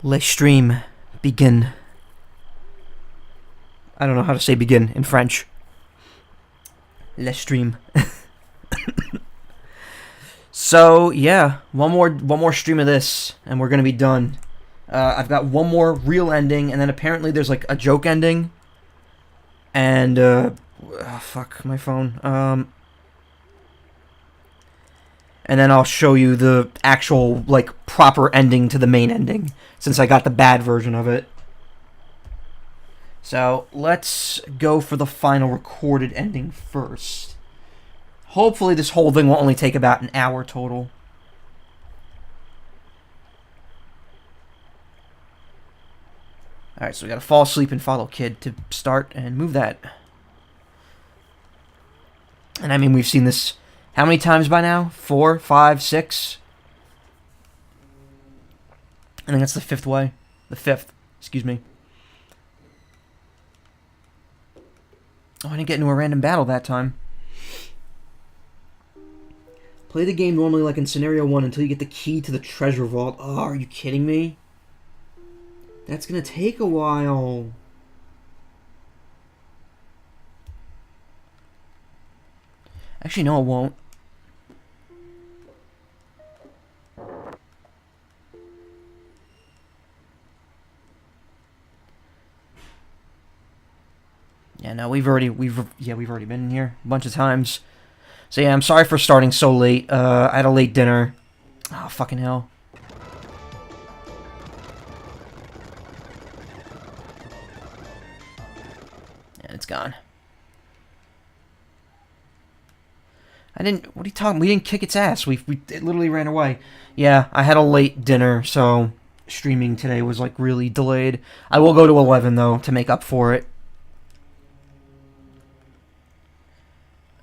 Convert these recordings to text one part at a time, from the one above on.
Le stream begin. I don't know how to say begin in French. Le stream. So yeah, one more stream of this, and we're gonna be done. I've got one more real ending, and then apparently there's like a joke ending. And fuck my phone. And then I'll show you the actual like proper ending to the main ending, since I got the bad version of it. So let's go for the final recorded ending first. Hopefully this whole thing will only take about an hour total. Alright, so we gotta fall asleep and follow Kid to start and move that. And I mean, we've seen this how many times by now? 4, 5, 6? I think that's the fifth way. The fifth, excuse me. Oh, I didn't get into a random battle that time. Play the game normally like in Scenario 1 until you get the key to the treasure vault. Oh, are you kidding me? That's gonna take a while. Actually, no, it won't. Yeah, no, we've already been in here a bunch of times. So yeah, I'm sorry for starting so late. I had a late dinner. Oh, fucking hell. Yeah, it's gone. What are you talking? We didn't kick its ass. It literally ran away. Yeah, I had a late dinner, so streaming today was like really delayed. I will go to 11 though to make up for it.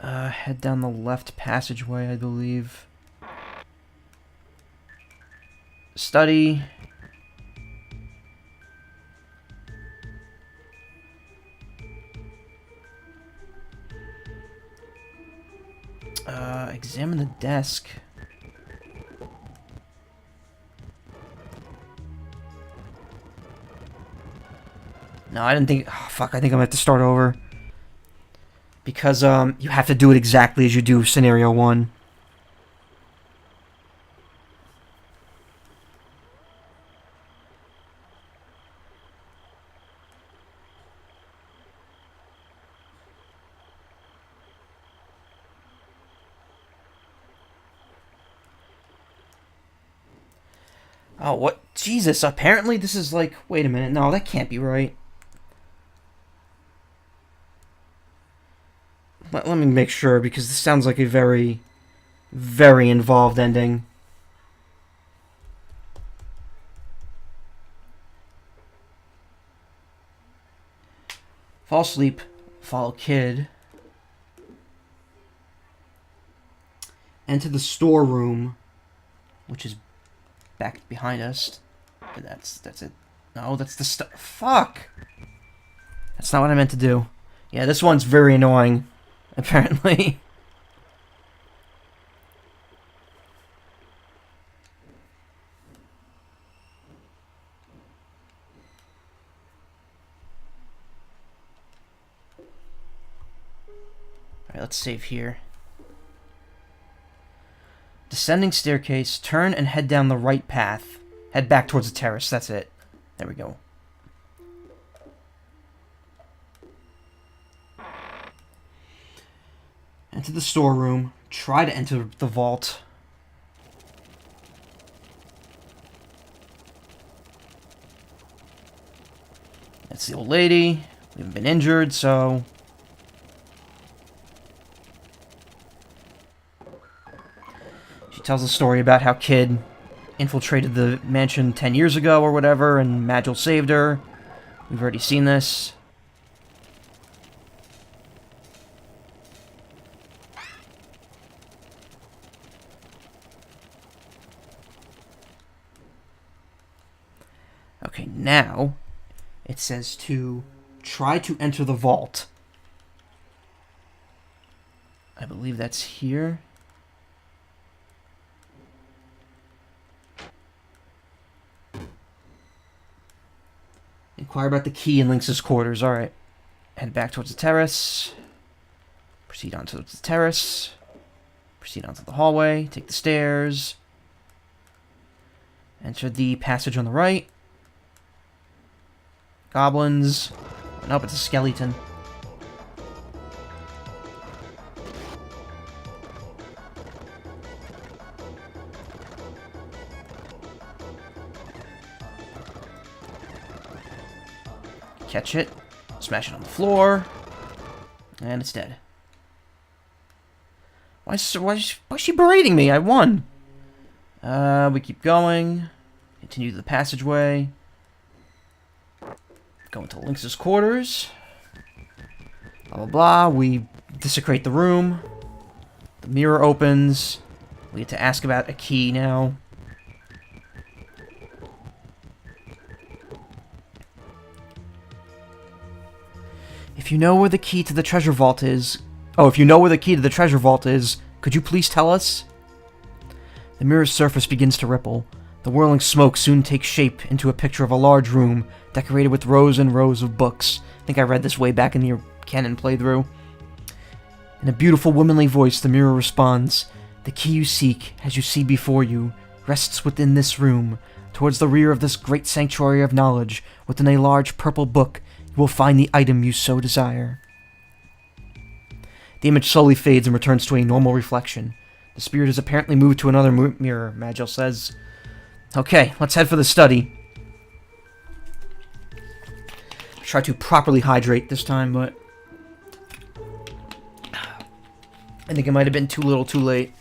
Head down the left passageway, I believe. Study. Examine the desk. No, I didn't think... Oh, fuck, I think I'm gonna have to start over. Because, you have to do it exactly as you do Scenario 1. Oh, what? Jesus, apparently this is like... Wait a minute, no, that can't be right. Let me make sure, because this sounds like a very, very involved ending. Fall asleep, follow Kid. Enter the storeroom, which is back behind us. But that's it. No, that's the fuck! That's not what I meant to do. Yeah, this one's very annoying, apparently. Alright, let's save here. Descending staircase, turn and head down the right path. Head back towards the terrace, that's it. There we go. Enter the storeroom. Try to enter the vault. That's the old lady. We haven't been injured, so... She tells a story about how Kid infiltrated the mansion 10 years ago or whatever, and Magil saved her. We've already seen this. Okay, now it says to try to enter the vault. I believe that's here. Inquire about the key in Lynx's quarters. Alright. Head back towards the terrace. Proceed on towards the terrace. Proceed onto the hallway. Take the stairs. Enter the passage on the right. Goblins. Nope, it's a skeleton. Catch it. Smash it on the floor. And it's dead. Why is she berating me? I won. We keep going. Continue the passageway. Go into Lynx's quarters. Blah, blah, blah. We desecrate the room. The mirror opens. We get to ask about a key now. If you know where the key to the treasure vault is... Oh, if you know where the key to the treasure vault is, could you please tell us? The mirror's surface begins to ripple. The whirling smoke soon takes shape into a picture of a large room, decorated with rows and rows of books. I think I read this way back in the canon playthrough. In a beautiful womanly voice, the mirror responds, "The key you seek, as you see before you, rests within this room. Towards the rear of this great sanctuary of knowledge, within a large purple book, you will find the item you so desire." The image slowly fades and returns to a normal reflection. The spirit has apparently moved to another mirror, Magill says. Okay, let's head for the study. Try to properly hydrate this time, but I think it might have been too little too late.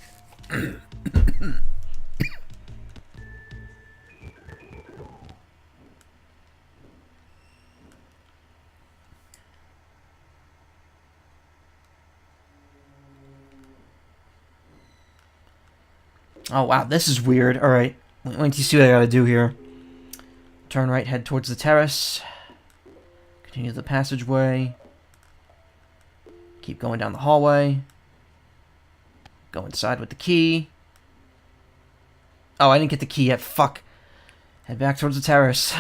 Oh wow, this is weird. Alright, wait till you see what I gotta do here. Turn right, head towards the terrace. Continue the passageway. Keep going down the hallway. Go inside with the key. Oh, I didn't get the key yet. Fuck. Head back towards the terrace.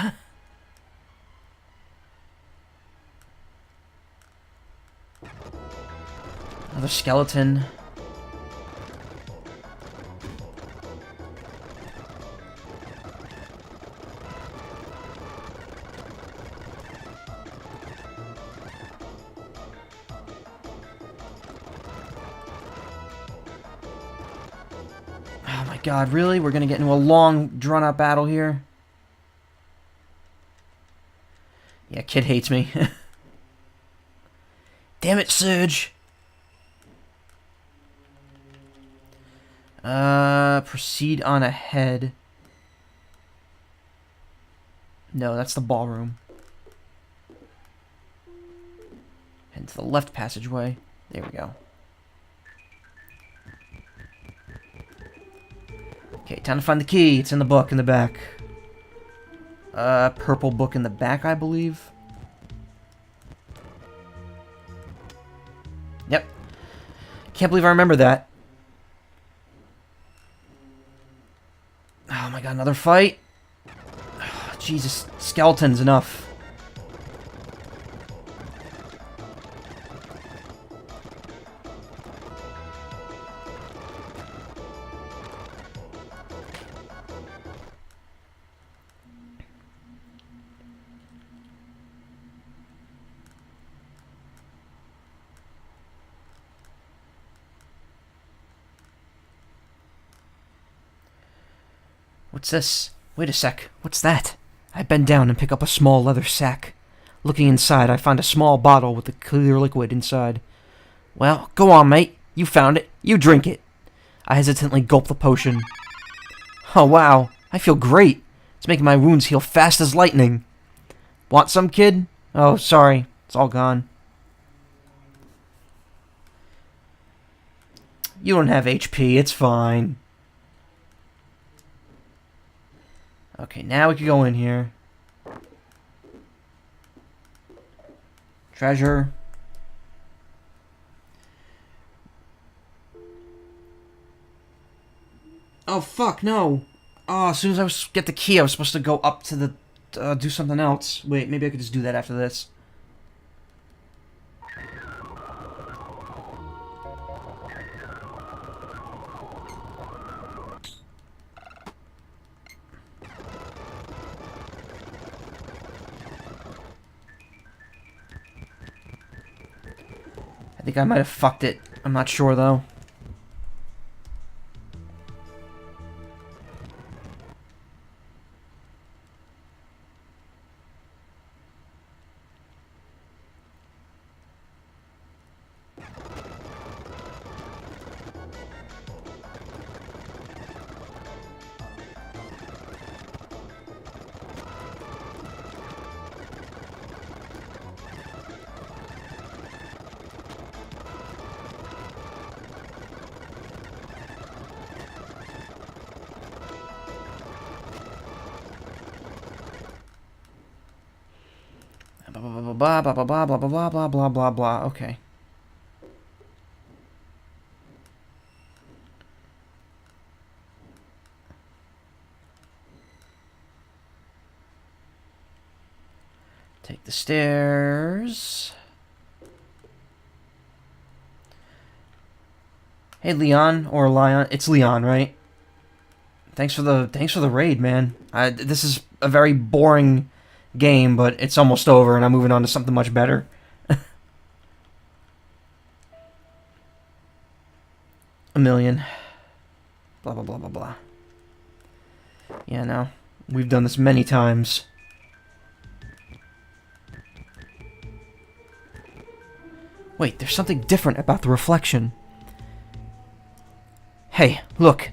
Another skeleton. Oh my god, really? We're gonna get into a long, drawn-out battle here? Yeah, kid hates me. Damn it, Surge! Proceed on ahead. No, that's the ballroom. Head to the left passageway. There we go. Okay, time to find the key. It's in the book in the back. Purple book in the back, I believe. Yep. Can't believe I remember that. Oh my god, another fight? Oh, Jesus, skeletons, enough. What's this? Wait a sec. What's that? I bend down and pick up a small leather sack. Looking inside, I find a small bottle with a clear liquid inside. Well, go on, mate. You found it. You drink it. I hesitantly gulp the potion. Oh, wow. I feel great. It's making my wounds heal fast as lightning. Want some, kid? Oh, sorry. It's all gone. You don't have HP. It's fine. Okay, now we can go in here. Treasure. Oh, fuck, no. Oh, as soon as I get the key, I was supposed to go up to the do something else. Wait, maybe I could just do that after this. I think I might have fucked it. I'm not sure, though. Blah blah blah blah blah blah blah blah blah blah blah. Okay. Take the stairs. Hey, Leon or Leon. It's Leon, right? Thanks for the raid, man. This is a very boring game, but it's almost over, and I'm moving on to something much better. A million. Blah, blah, blah, blah, blah. Yeah, no. We've done this many times. Wait, there's something different about the reflection. Hey, look.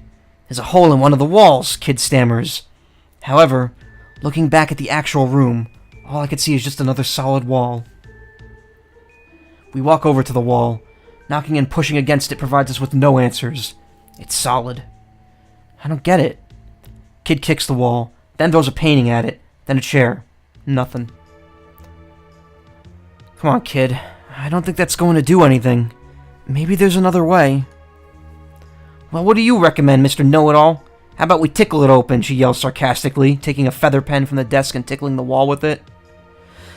There's a hole in one of the walls, Kid stammers. However, looking back at the actual room, all I could see is just another solid wall. We walk over to the wall. Knocking and pushing against it provides us with no answers. It's solid. I don't get it. Kid kicks the wall, then throws a painting at it, then a chair. Nothing. Come on, kid. I don't think that's going to do anything. Maybe there's another way. Well, what do you recommend, Mr. Know-It-All? How about we tickle it open, she yells sarcastically, taking a feather pen from the desk and tickling the wall with it.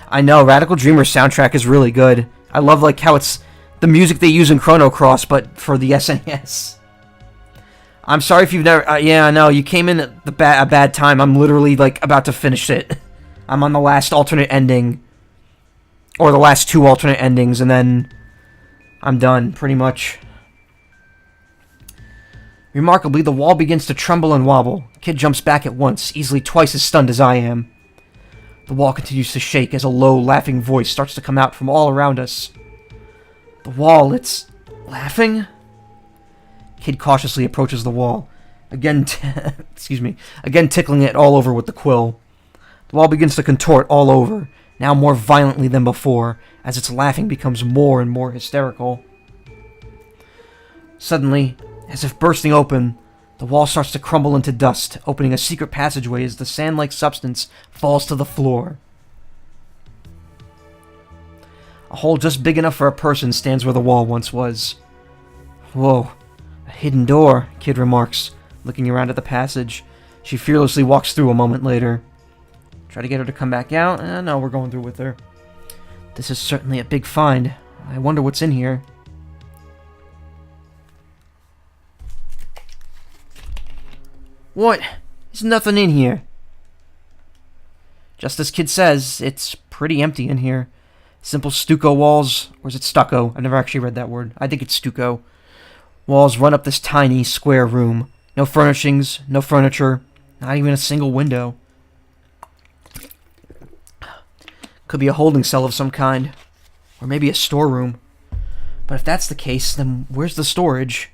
I know, Radical Dreamer's soundtrack is really good. I love, like, how it's the music they use in Chrono Cross, but for the SNES. I'm sorry if you've never... yeah, I know, you came in at a bad time. I'm literally, like, about to finish it. I'm on the last alternate ending. Or the last two alternate endings, and then I'm done, pretty much. Remarkably, the wall begins to tremble and wobble. Kid jumps back at once, easily twice as stunned as I am. The wall continues to shake as a low, laughing voice starts to come out from all around us. The wall, it's... laughing? Kid cautiously approaches the wall. Again, excuse me. Again tickling it all over with the quill. The wall begins to contort all over, now more violently than before, as its laughing becomes more and more hysterical. Suddenly, as if bursting open, the wall starts to crumble into dust, opening a secret passageway as the sand-like substance falls to the floor. A hole just big enough for a person stands where the wall once was. Whoa, a hidden door, Kid remarks, looking around at the passage. She fearlessly walks through a moment later. Try to get her to come back out? No, we're going through with her. This is certainly a big find. I wonder what's in here. What? There's nothing in here. Just as Kid says, it's pretty empty in here. Simple stucco walls, or is it stucco? I've never actually read that word. I think it's stucco. Walls run up this tiny, square room. No furnishings, no furniture, not even a single window. Could be a holding cell of some kind. Or maybe a storeroom. But if that's the case, then where's the storage?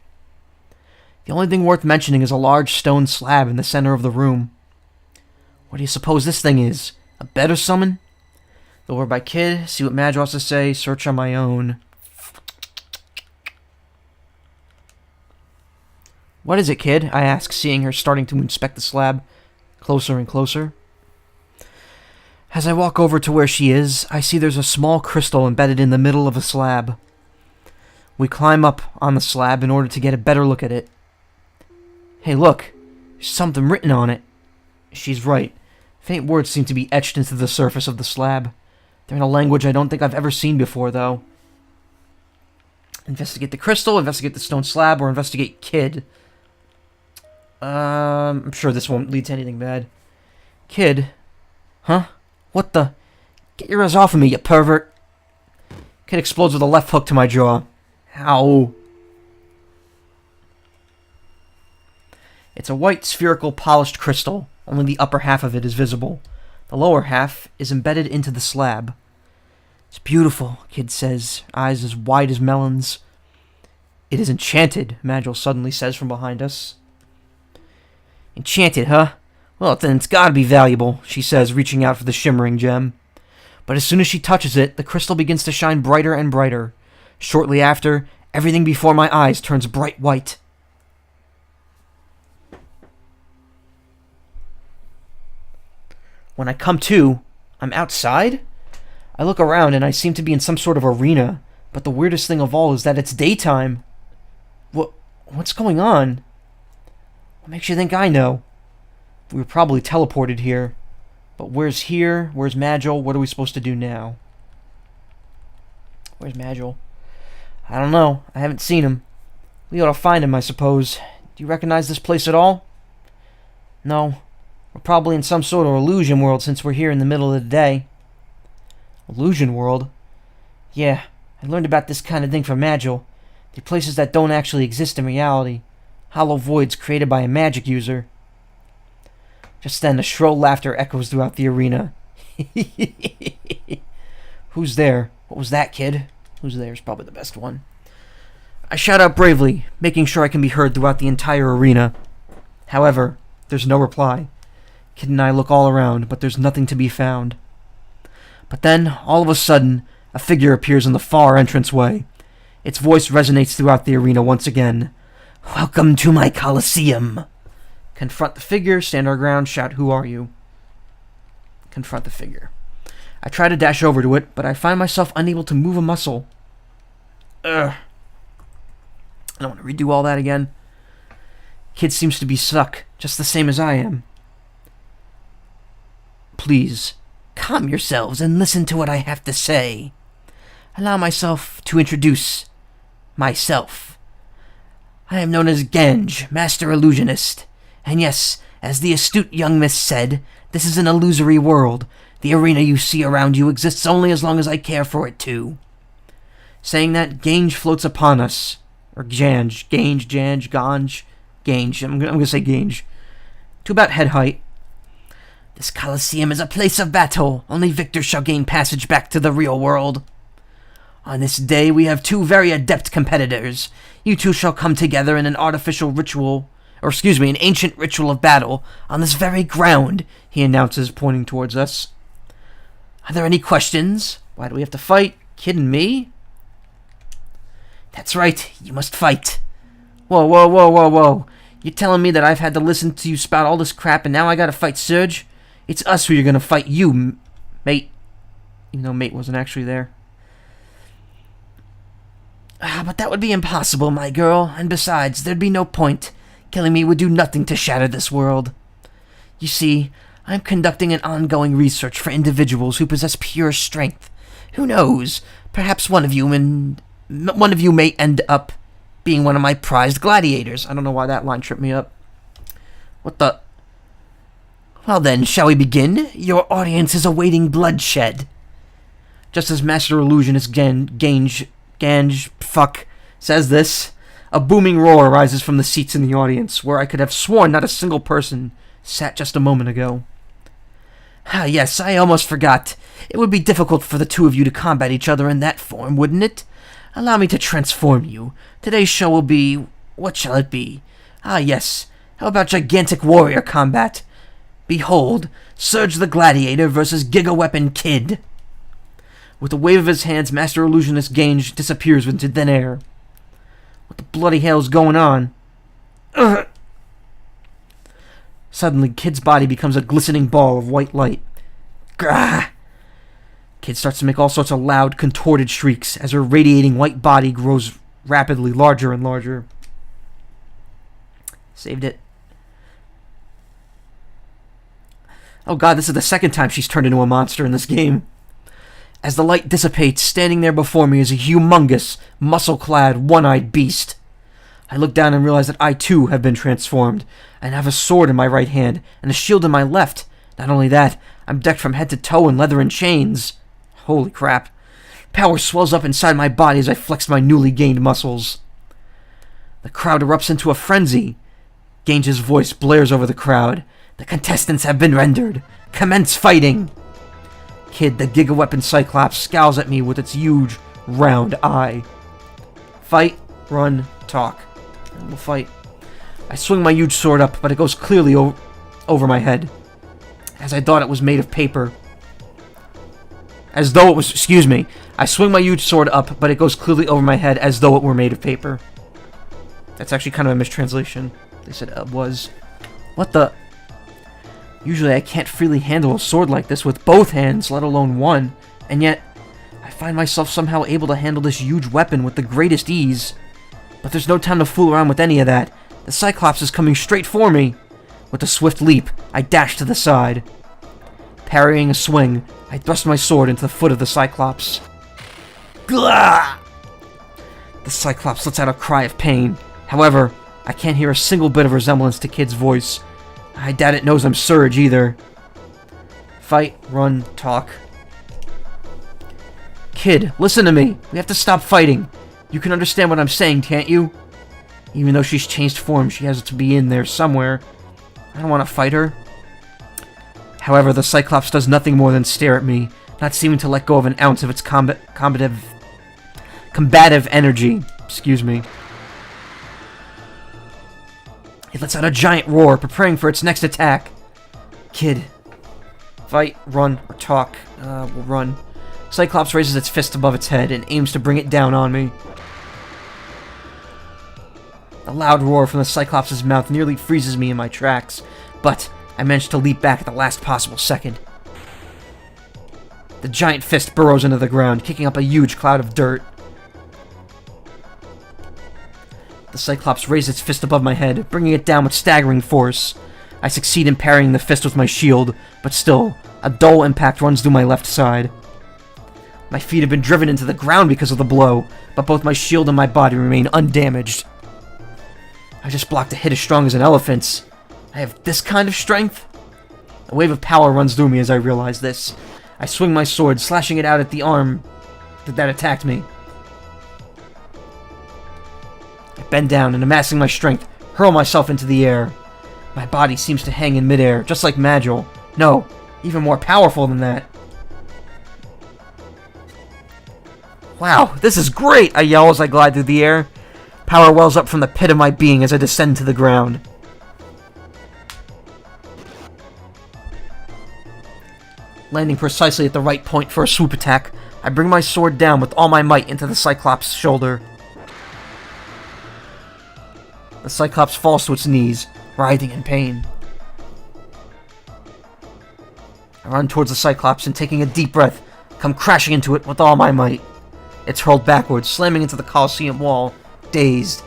The only thing worth mentioning is a large stone slab in the center of the room. What do you suppose this thing is? A bed or something? Go over by Kid, see what Madge wants to say, search on my own. What is it, Kid? I ask, seeing her starting to inspect the slab closer and closer. As I walk over to where she is, I see there's a small crystal embedded in the middle of the slab. We climb up on the slab in order to get a better look at it. Hey, look! There's something written on it. She's right. Faint words seem to be etched into the surface of the slab. They're in a language I don't think I've ever seen before, though. Investigate the crystal, investigate the stone slab, or investigate Kid. I'm sure this won't lead to anything bad. Kid? Huh? What the? Get your ass off of me, you pervert! Kid explodes with a left hook to my jaw. Ow. It's a white, spherical, polished crystal. Only the upper half of it is visible. The lower half is embedded into the slab. It's beautiful, Kid says, eyes as wide as melons. It is enchanted, Magil suddenly says from behind us. Enchanted, huh? Well, then it's gotta be valuable, she says, reaching out for the shimmering gem. But as soon as she touches it, the crystal begins to shine brighter and brighter. Shortly after, everything before my eyes turns bright white. When I come to, I'm outside? I look around and I seem to be in some sort of arena, but the weirdest thing of all is that it's daytime. What's going on? What makes you think I know? We were probably teleported here. But where's here? Where's Magil? What are we supposed to do now? Where's Magil? I don't know. I haven't seen him. We ought to find him, I suppose. Do you recognize this place at all? No. We're probably in some sort of illusion world since we're here in the middle of the day. Illusion world? Yeah, I learned about this kind of thing from Magil. They're places that don't actually exist in reality. Hollow voids created by a magic user. Just then, a shrill laughter echoes throughout the arena. Who's there? What was that, Kid? Who's there is probably the best one. I shout out bravely, making sure I can be heard throughout the entire arena. However, there's no reply. Kid and I look all around, but there's nothing to be found. But then, all of a sudden, a figure appears in the far entranceway. Its voice resonates throughout the arena once again. Welcome to my Colosseum. Confront the figure, stand our ground, shout, who are you? Confront the figure. I try to dash over to it, but I find myself unable to move a muscle. Ugh. I don't want to redo all that again. Kid seems to be stuck, just the same as I am. Please, calm yourselves and listen to what I have to say. Allow myself to introduce myself. I am known as Ganj, Master Illusionist. And yes, as the astute young miss said, this is an illusory world. The arena you see around you exists only as long as I care for it to. Saying that, Ganj floats upon us. Or Ganj, Ganj. I'm gonna say Ganj. To about head height. This Colosseum is a place of battle. Only victors shall gain passage back to the real world. On this day, we have two very adept competitors. You two shall come together in an an ancient ritual of battle on this very ground, he announces, pointing towards us. Are there any questions? Why do we have to fight? Kid and me? That's right, you must fight. Whoa. You're telling me that I've had to listen to you spout all this crap and now I gotta fight Surge? It's us who you're gonna fight, you, mate. Even though mate wasn't actually there. But that would be impossible, my girl, and besides, there'd be no point. Killing me would do nothing to shatter this world. You see, I'm conducting an ongoing research for individuals who possess pure strength. Who knows? Perhaps one of you may end up being one of my prized gladiators. I don't know why that line tripped me up. What the? Well then, shall we begin? Your audience is awaiting bloodshed. Just as Master Illusionist Ganj says this, a booming roar arises from the seats in the audience, where I could have sworn not a single person sat just a moment ago. Ah, yes, I almost forgot. It would be difficult for the two of you to combat each other in that form, wouldn't it? Allow me to transform you. Today's show will be... what shall it be? Ah, yes. How about gigantic warrior combat? Behold, Surge the Gladiator versus Giga Weapon Kid. With a wave of his hands, Master Illusionist Ganj disappears into thin air. What the bloody hell's going on? Ugh. Suddenly, Kid's body becomes a glistening ball of white light. Grah! Kid starts to make all sorts of loud, contorted shrieks as her radiating white body grows rapidly larger and larger. Saved it. Oh god, this is the second time she's turned into a monster in this game. As the light dissipates, standing there before me is a humongous, muscle-clad, one-eyed beast. I look down and realize that I too have been transformed, and have a sword in my right hand, and a shield in my left. Not only that, I'm decked from head to toe in leather and chains. Holy crap. Power swells up inside my body as I flex my newly gained muscles. The crowd erupts into a frenzy. Gange's voice blares over the crowd. The contestants have been rendered. Commence fighting! Kid, the Giga Weapon Cyclops, scowls at me with its huge, round eye. Fight, run, talk. And we'll fight. I swing my huge sword up, but it goes clearly over my head. As I thought it was made of paper. As though it was... Excuse me. I swing my huge sword up, but it goes clearly over my head as though it were made of paper. That's actually kind of a mistranslation. They said it was. What the... Usually I can't freely handle a sword like this with both hands, let alone one, and yet I find myself somehow able to handle this huge weapon with the greatest ease. But there's no time to fool around with any of that. The Cyclops is coming straight for me. With a swift leap, I dash to the side. Parrying a swing, I thrust my sword into the foot of the Cyclops. Glah! The Cyclops lets out a cry of pain. However, I can't hear a single bit of resemblance to Kid's voice. I doubt it knows I'm Surge either. Fight, run, talk. Kid, listen to me. We have to stop fighting. You can understand what I'm saying, can't you? Even though she's changed form, she has to be in there somewhere. I don't want to fight her. However, the Cyclops does nothing more than stare at me, not seeming to let go of an ounce of its combative energy. Excuse me. It lets out a giant roar, preparing for its next attack. Kid. Fight, run, or talk. We'll run. Cyclops raises its fist above its head and aims to bring it down on me. The loud roar from the Cyclops' mouth nearly freezes me in my tracks, but I manage to leap back at the last possible second. The giant fist burrows into the ground, kicking up a huge cloud of dirt. The Cyclops raises its fist above my head, bringing it down with staggering force. I succeed in parrying the fist with my shield, but still, a dull impact runs through my left side. My feet have been driven into the ground because of the blow, but both my shield and my body remain undamaged. I just blocked a hit as strong as an elephant's. I have this kind of strength? A wave of power runs through me as I realize this. I swing my sword, slashing it out at the arm that attacked me. I bend down and, amassing my strength, hurl myself into the air. My body seems to hang in midair, just like Magil. No, even more powerful than that. Wow, this is great! I yell as I glide through the air. Power wells up from the pit of my being as I descend to the ground. Landing precisely at the right point for a swoop attack, I bring my sword down with all my might into the Cyclops' shoulder. The Cyclops falls to its knees, writhing in pain. I run towards the Cyclops and, taking a deep breath, come crashing into it with all my might. It's hurled backwards, slamming into the Colosseum wall. Dazed,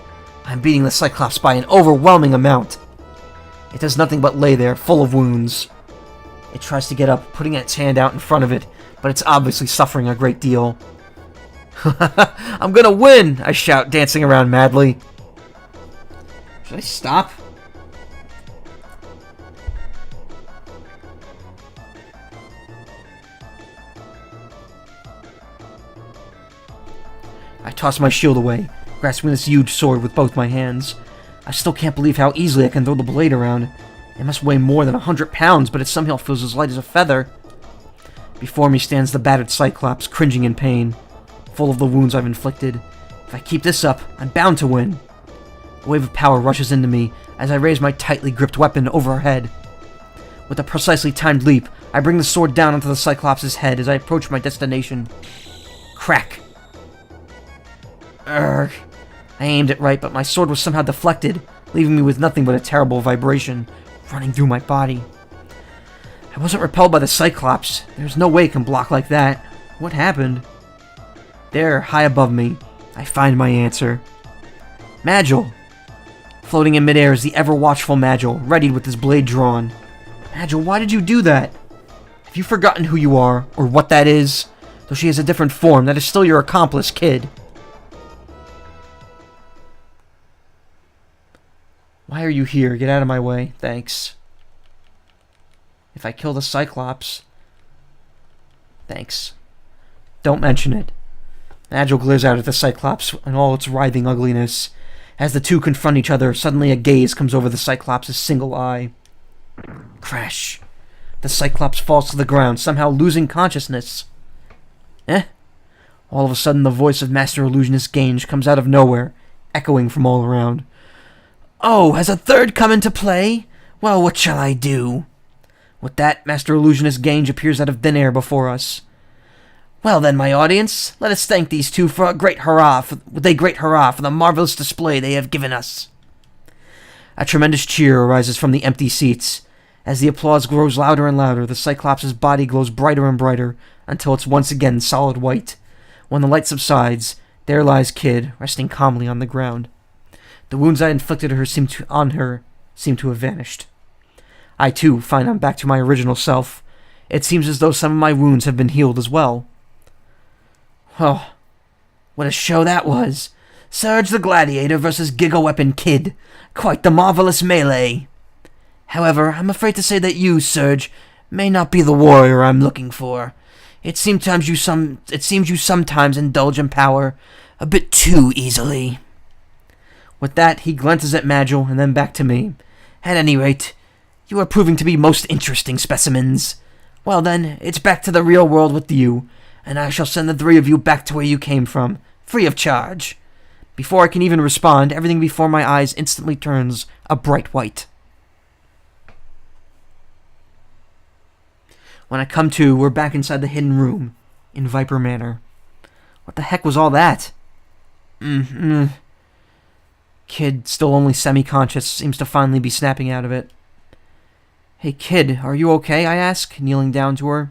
I'm beating the Cyclops by an overwhelming amount. It does nothing but lay there, full of wounds. It tries to get up, putting its hand out in front of it, but it's obviously suffering a great deal. I'm gonna win! I shout, dancing around madly. Should I stop? I toss my shield away, grasping this huge sword with both my hands. I still can't believe how easily I can throw the blade around. It must weigh more than 100 pounds, but it somehow feels as light as a feather. Before me stands the battered Cyclops, cringing in pain, full of the wounds I've inflicted. If I keep this up, I'm bound to win. A wave of power rushes into me as I raise my tightly gripped weapon over her head. With a precisely timed leap, I bring the sword down onto the Cyclops' head as I approach my destination. Crack! Urgh. I aimed it right, but my sword was somehow deflected, leaving me with nothing but a terrible vibration running through my body. I wasn't repelled by the Cyclops. There's no way it can block like that. What happened? There, high above me, I find my answer. Magil! Floating in midair is the ever-watchful Magil, readied with his blade drawn. Agile, why did you do that? Have you forgotten who you are, or what that is? Though she has a different form, that is still your accomplice, kid. Why are you here? Get out of my way. Thanks. If I kill the Cyclops... Thanks. Don't mention it. Agile glares out at the Cyclops in all its writhing ugliness. As the two confront each other, suddenly a gaze comes over the Cyclops' single eye. Crash. The Cyclops falls to the ground, somehow losing consciousness. All of a sudden, the voice of Master Illusionist Gange comes out of nowhere, echoing from all around. Oh, has a third come into play? Well, what shall I do? With that, Master Illusionist Gange appears out of thin air before us. Well then, my audience, let us thank these two for a great hurrah, for the marvelous display they have given us. A tremendous cheer arises from the empty seats. As the applause grows louder and louder, the Cyclops' body glows brighter and brighter, until it's once again solid white. When the light subsides, there lies Kid, resting calmly on the ground. The wounds I inflicted seem to have vanished. I, too, find I'm back to my original self. It seems as though some of my wounds have been healed as well. Oh, what a show that was! Surge the Gladiator versus Giga Weapon Kid. Quite the marvelous melee. However, I'm afraid to say that you, Surge, may not be the warrior I'm looking for. It seems you sometimes indulge in power a bit too easily. With that, he glances at Magil and then back to me. At any rate, you are proving to be most interesting specimens. Well then, it's back to the real world with you, and I shall send the three of you back to where you came from, free of charge. Before I can even respond, everything before my eyes instantly turns a bright white. When I come to, we're back inside the hidden room in Viper Manor. What the heck was all that? Kid, still only semi-conscious, seems to finally be snapping out of it. Hey, Kid, are you okay? I ask, kneeling down to her.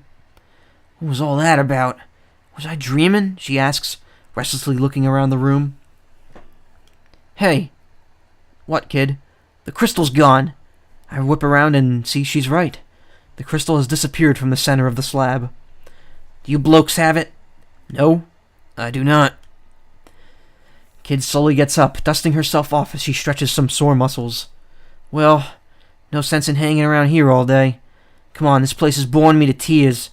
What was all that about? Was I dreaming? She asks, restlessly looking around the room. Hey. What, Kid? The crystal's gone. I whip around and see she's right. The crystal has disappeared from the center of the slab. Do you blokes have it? No, I do not. Kid slowly gets up, dusting herself off as she stretches some sore muscles. Well, no sense in hanging around here all day. Come on, this place is boring me to tears.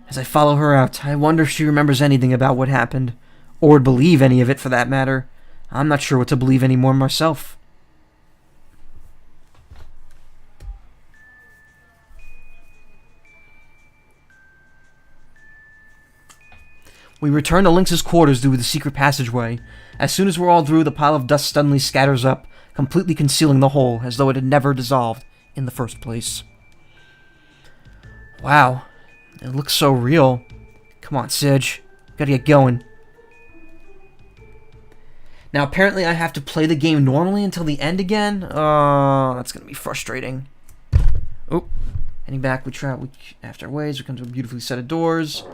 As I follow her out, I wonder if she remembers anything about what happened, or would believe any of it for that matter. I'm not sure what to believe anymore myself. We return to Lynx's quarters through the secret passageway. As soon as we're all through, the pile of dust suddenly scatters up, completely concealing the hole, as though it had never dissolved in the first place. Wow, it looks so real. Come on, Sidge. Gotta get going. Now, apparently I have to play the game normally until the end again. That's gonna be frustrating. Oh, heading back, we after our ways, we come to a beautifully set of doors.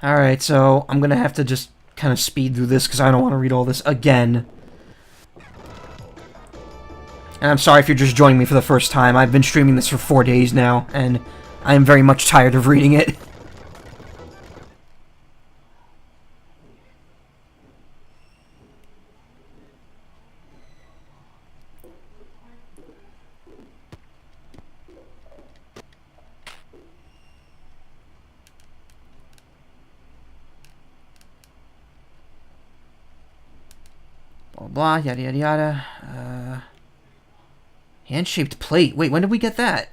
Alright, so I'm gonna have to just kind of speed through this because I don't want to read all this again. And I'm sorry if you're just joining me for the first time. I've been streaming this for 4 days now, and I am very much tired of reading it. Blah, yada yada yada. Hand-shaped plate. Wait, when did we get that?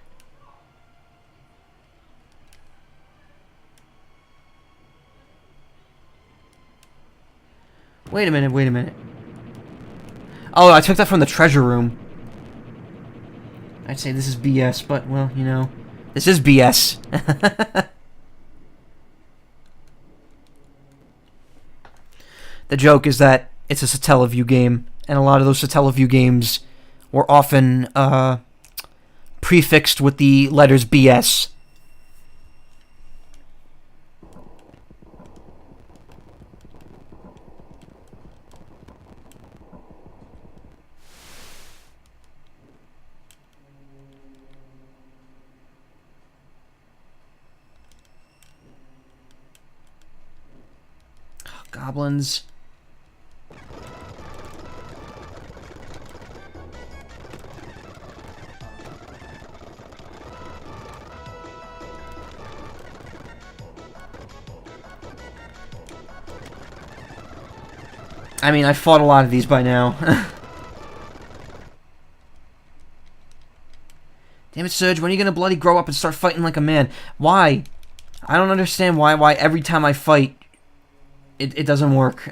Wait a minute, wait a minute. Oh, I took that from the treasure room. I'd say this is BS, but, well, you know. This is BS. The joke is that it's a Satellaview game, and a lot of those Satellaview games were often prefixed with the letters BS. Goblins. I mean, I fought a lot of these by now. Damn it, Surge, when are you gonna bloody grow up and start fighting like a man? Why? I don't understand why every time I fight, it doesn't work.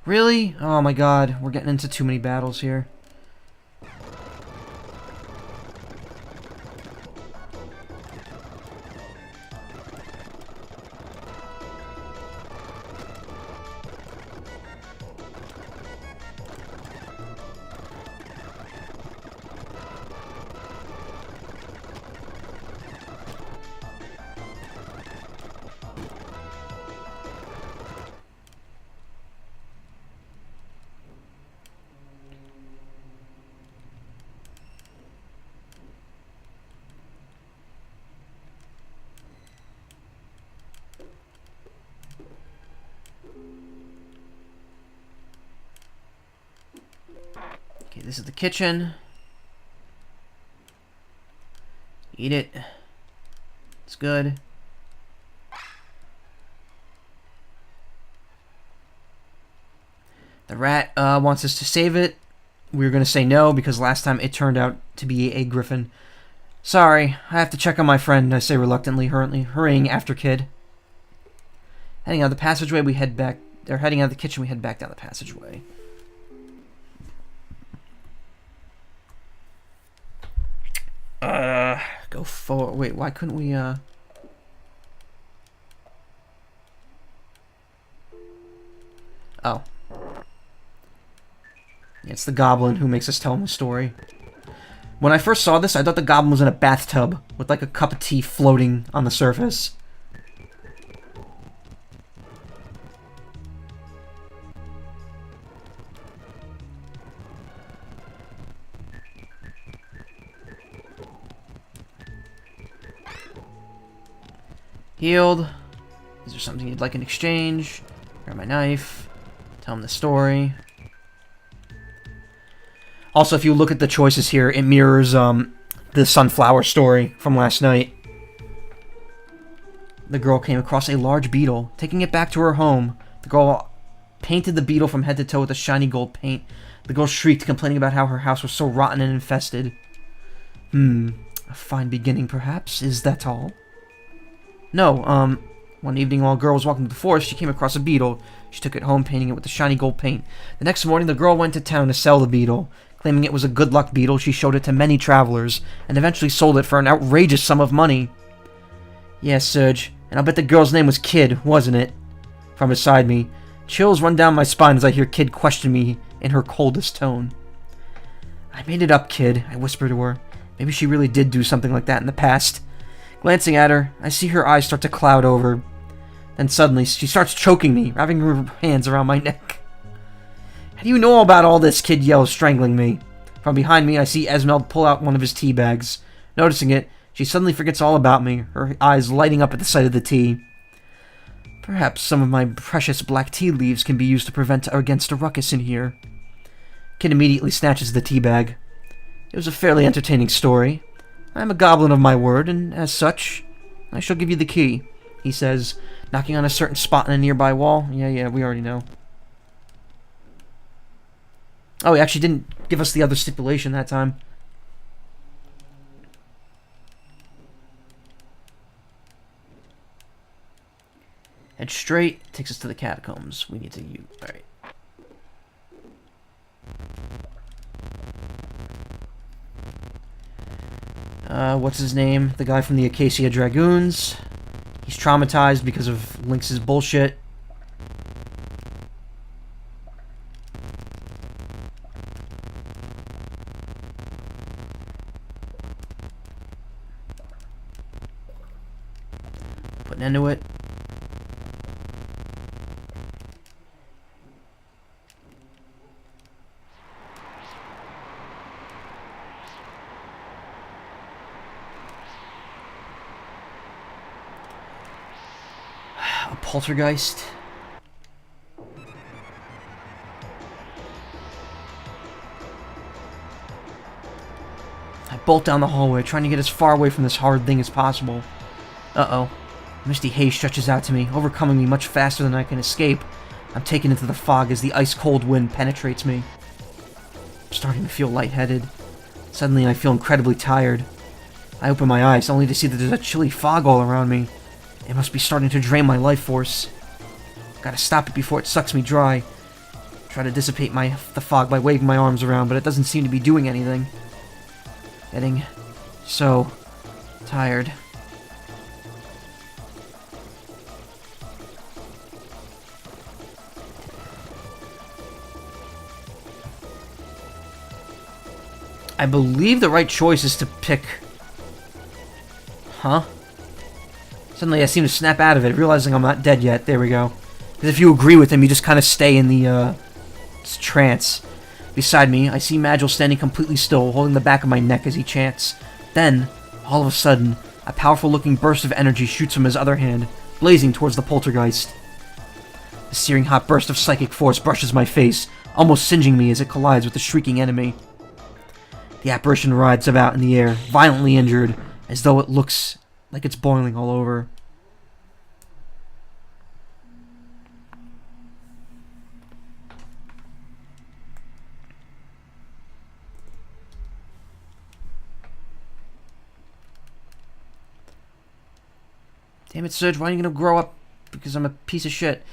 Really? Oh my god, we're getting into too many battles here. Okay, this is the kitchen. Eat it. It's good. The rat wants us to save it. We were going to say no because last time it turned out to be a griffin. Sorry, I have to check on my friend, I say reluctantly, hurrying after Kid. Heading out the passageway, we head back. They're heading out of the kitchen, we head back down the passageway. Go forward. Wait, why couldn't we, Oh. It's the goblin who makes us tell him a story. When I first saw this, I thought the goblin was in a bathtub with like a cup of tea floating on the surface. Healed. Is there something you'd like in exchange? Grab my knife. Tell him the story. Also, if you look at the choices here, it mirrors the sunflower story from last night. The girl came across a large beetle. Taking it back to her home, the girl painted the beetle from head to toe with a shiny gold paint. The girl shrieked, complaining about how her house was so rotten and infested. A fine beginning, perhaps? Is that all? No, one evening while a girl was walking through the forest, she came across a beetle. She took it home, painting it with the shiny gold paint. The next morning, the girl went to town to sell the beetle. Claiming it was a good luck beetle, she showed it to many travelers, and eventually sold it for an outrageous sum of money. Yes, Serge, and I'll bet the girl's name was Kid, wasn't it? From beside me. Chills run down my spine as I hear Kid question me in her coldest tone. I made it up, Kid, I whisper to her. Maybe she really did do something like that in the past. Glancing at her, I see her eyes start to cloud over. Then suddenly, she starts choking me, wrapping her hands around my neck. How do you know about all this? Kid yells, strangling me. From behind me, I see Esmeld pull out one of his tea bags. Noticing it, she suddenly forgets all about me, her eyes lighting up at the sight of the tea. Perhaps some of my precious black tea leaves can be used to prevent against a ruckus in here. Kid immediately snatches the tea bag. It was a fairly entertaining story. I am a goblin of my word, and as such, I shall give you the key, he says, knocking on a certain spot in a nearby wall. Yeah, we already know. Oh, he actually didn't give us the other stipulation that time. Head straight, takes us to the catacombs. We need to use... Alright. What's his name? The guy from the Acacia Dragoons. He's traumatized because of Lynx's bullshit. Put an end to it. A poltergeist. I bolt down the hallway, trying to get as far away from this horrid thing as possible. Uh-oh. Misty haze stretches out to me, overcoming me much faster than I can escape. I'm taken into the fog as the ice-cold wind penetrates me. I'm starting to feel lightheaded. Suddenly, I feel incredibly tired. I open my eyes, only to see that there's a chilly fog all around me. It must be starting to drain my life force. Gotta stop it before it sucks me dry. Try to dissipate the fog by waving my arms around, but it doesn't seem to be doing anything. Getting so tired. I believe the right choice is to pick... Huh? Suddenly I seem to snap out of it, realizing I'm not dead yet. There we go. Because if you agree with him, you just kind of stay in the, trance. Beside me, I see Magil standing completely still, holding the back of my neck as he chants. Then, all of a sudden, a powerful-looking burst of energy shoots from his other hand, blazing towards the poltergeist. The searing hot burst of psychic force brushes my face, almost singeing me as it collides with the shrieking enemy. The apparition rides about in the air, violently injured, as though it looks like it's boiling all over. Damn it, Serge, why are you gonna grow up? Because I'm a piece of shit.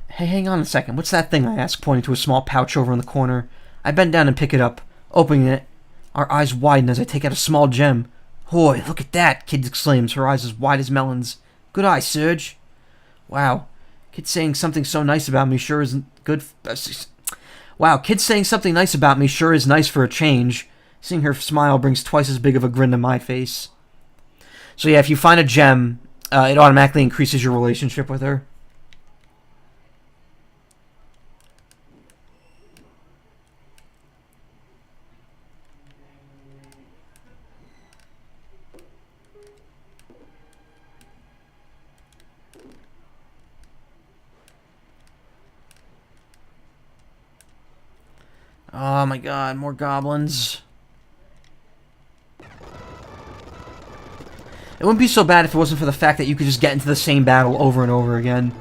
Hey, hang on a second. What's that thing? I ask, pointing to a small pouch over in the corner. I bend down and pick it up. Opening it, our eyes widen as I take out a small gem. Hoy, look at that, Kid exclaims, her eyes as wide as melons. Good eye, Serge. Wow. Kid saying something so nice about me sure isn't good. Wow, Kid saying something nice about me sure is nice for a change. Seeing her smile brings twice as big of a grin to my face. So yeah, if you find a gem, it automatically increases your relationship with her. Oh my god, more goblins. It wouldn't be so bad if it wasn't for the fact that you could just get into the same battle over and over again.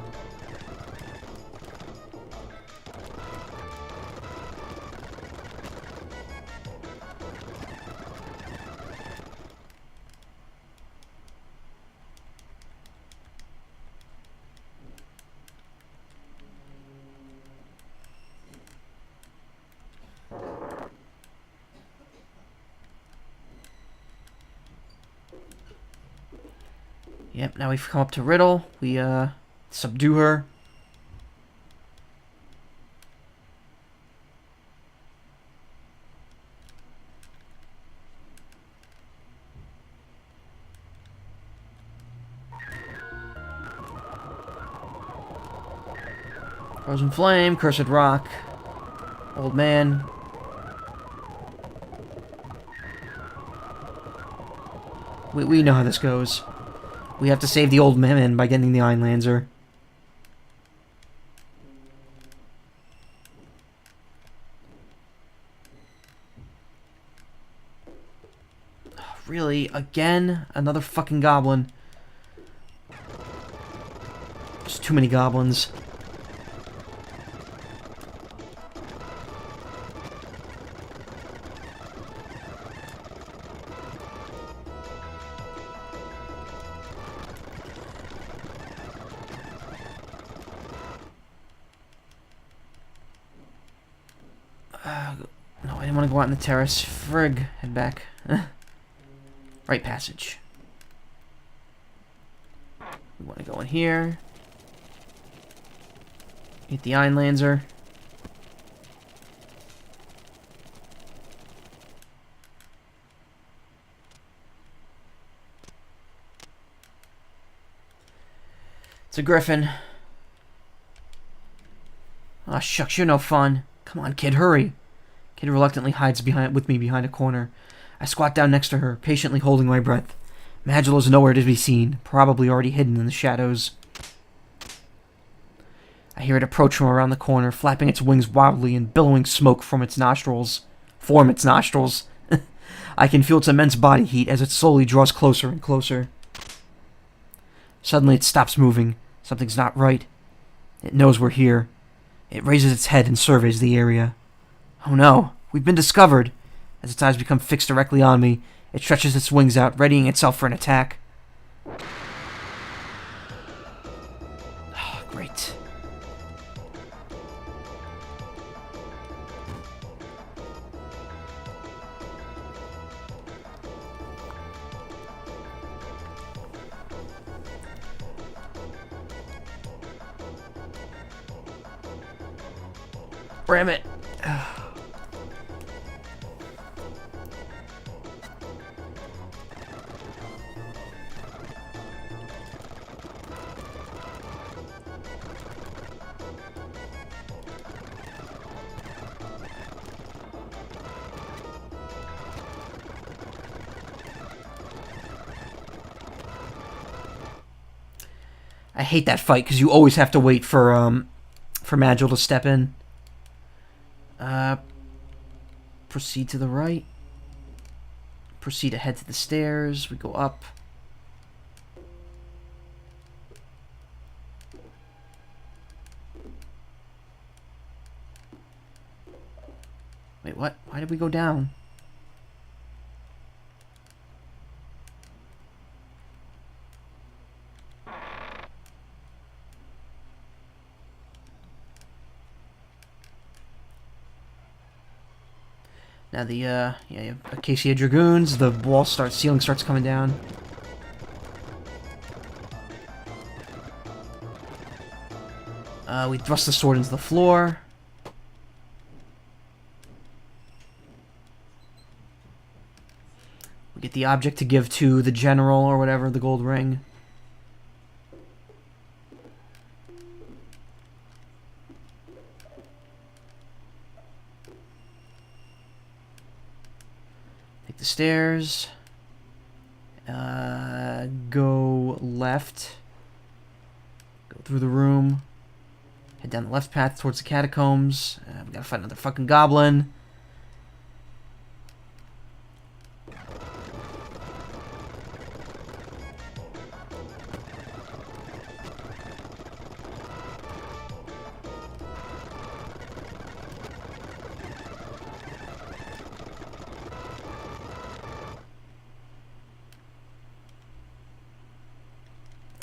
Yep, now we've come up to Riddle. We, subdue her. Frozen Flame, Cursed Rock, Old Man. We know how this goes. We have to save the old man by getting the Einlanzer. Really? Again? Another fucking goblin. Just too many goblins. No, I didn't want to go out on the terrace. Frig. Head back. Right passage. We want to go in here. Hit the Einlanzer. It's a griffin. Aw, shucks, you're no fun. Come on, kid, hurry. Kid reluctantly hides with me behind a corner. I squat down next to her, patiently holding my breath. Magula's nowhere to be seen, probably already hidden in the shadows. I hear it approach from around the corner, flapping its wings wildly and billowing smoke from its nostrils. I can feel its immense body heat as it slowly draws closer and closer. Suddenly it stops moving. Something's not right. It knows we're here. It raises its head and surveys the area. Oh no, we've been discovered. As its eyes become fixed directly on me, it stretches its wings out, readying itself for an attack. Oh, great. Ram it. I hate that fight because you always have to wait for Magil to step in. Proceed to the right. Proceed ahead to the stairs. We go up. Wait, what? Why did we go down? Now the Acacia Dragoons, the ceiling starts coming down. We thrust the sword into the floor. We get the object to give to the general or whatever, the gold ring. Take the stairs. Go left. Go through the room. Head down the left path towards the catacombs. We gotta fight another fucking goblin.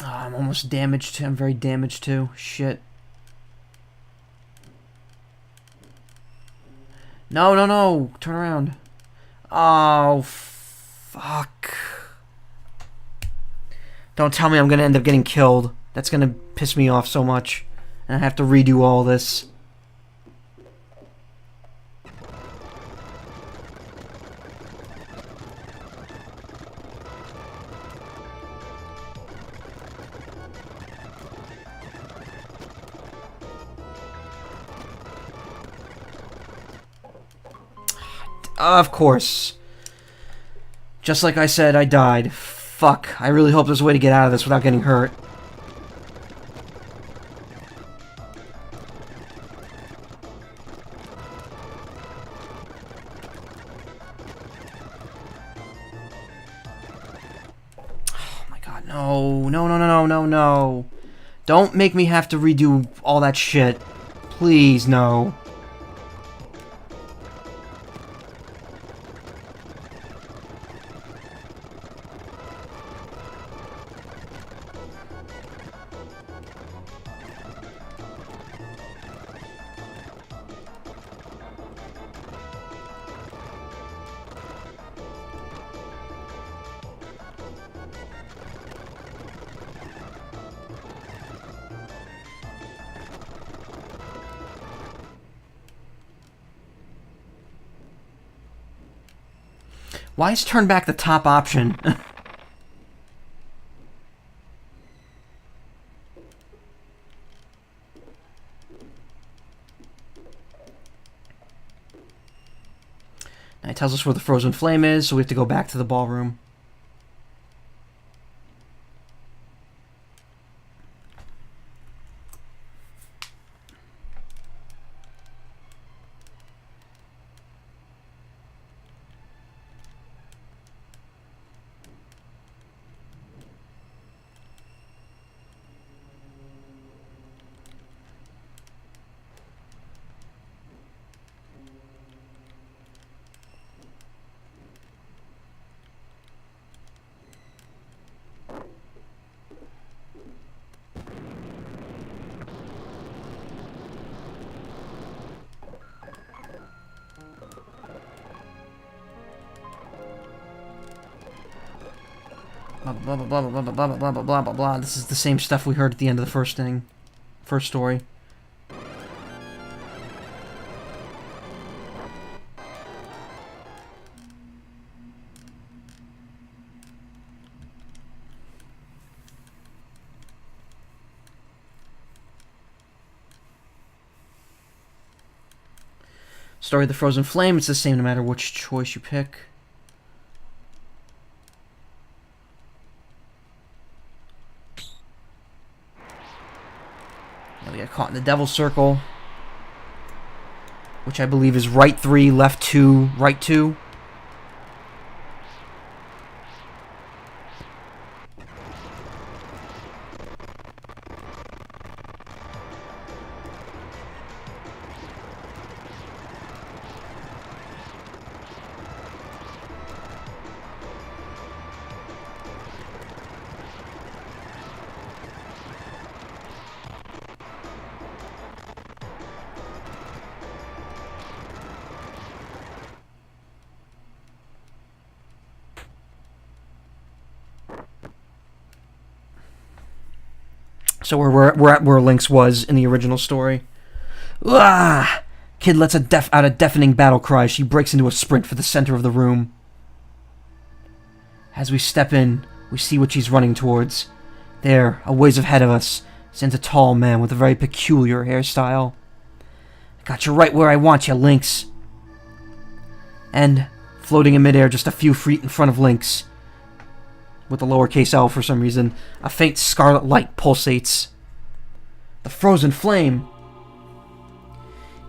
I'm almost damaged. I'm very damaged too. Shit. No, no, no. Turn around. Oh, fuck. Don't tell me I'm gonna end up getting killed. That's gonna piss me off so much. And I have to redo all this. Of course. Just like I said, I died. Fuck. I really hope there's a way to get out of this without getting hurt. Oh my god, no. No, no, no, no, no, no. Don't make me have to redo all that shit. Please, no. Why is turn back the top option? Now it tells us where the frozen flame is, so we have to go back to the ballroom. Blah blah blah blah blah blah blah blah blah blah blah blah. This is the same stuff we heard at the end of the first story. Story of the Frozen Flame, it's the same no matter which choice you pick. Now we got caught in the Devil's Circle, which I believe is right 3, left 2, right 2. So we're at where Lynx was in the original story. Ah! Kid lets out a deafening battle cry. She breaks into a sprint for the center of the room. As we step in, we see what she's running towards. There, a ways ahead of us, stands a tall man with a very peculiar hairstyle. I got you right where I want you, Lynx. And, floating in midair just a few feet in front of Lynx, with a lowercase L for some reason, a faint scarlet light pulsates. The frozen flame!